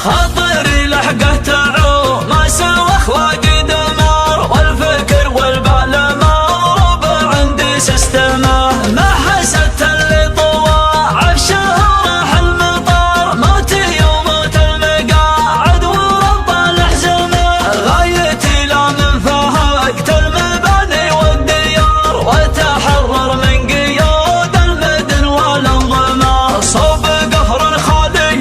خاطري لحقه تعوم ما سوى اخلاقي دمار، والفكر والبال مضروب عندي سيستمه. ما حسدت اللي طوى عفشه وراح المطار، موتي وموت المقاعد ورب الاحزمه. غايتي لا من فهقت المباني والديار، وتحرر من قيود المدن والانظمه. صوب قهر خالي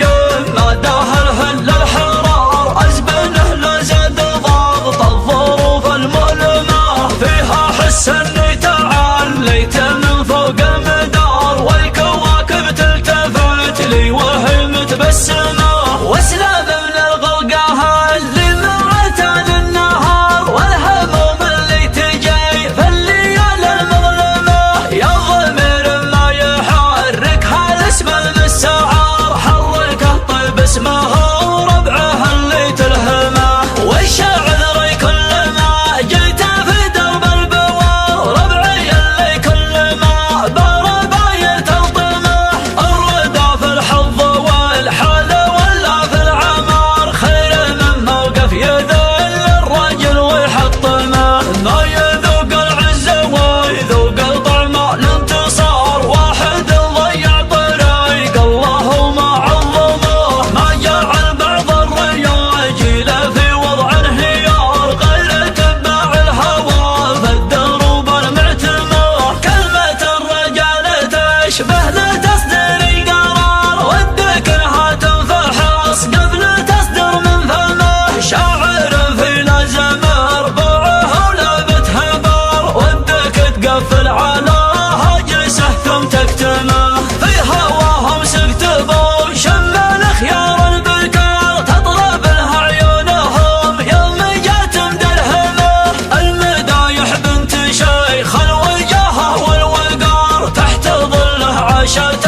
ناداه الهل الحرار، ازبنه لا زاد ضابط الظروف المؤلمه. فيها حس اني تعليت من فوق المدار، والكواكب تلتفت لي وهي متبسمه. واسلام من الغلقه اللي معتاد النهار، والهموم اللي تجي في الليالي المظلمه. يا ضمير ما يحرك هالاسم المستعار، حركه طيب اسمه وربعه اللي تلهمه. والشاعر كل ما جيت في درب البوار، ربعي اللي كل ما بار بايت الطمه. الردى في الحظ والحال ولا في العمار، خير من موقف يذل الرجل ويحطمه. ما يذوق العزه ويذوق الطعم الانتصار، واحد ضيع طريق الله وما عظمه. ما جعل بعض الرجال في وضع انهيار، غير تبع الهوى في الدروب المعتمه. كلمة الرجال تشبه لتصدر القرار، ودك انها تنفحص قبل تصدر من فمه. شاعر في لازم ربعه ولابت هبار، ودك تقفل على هجسه ثم تكتمه. في هواهم سكتبوا شم الخيار البكار، تطلب لها عيونهم يوم جات مدرهمه. المدايح بنت شيخ الوجاهه والوقار، تحت ظله عاشت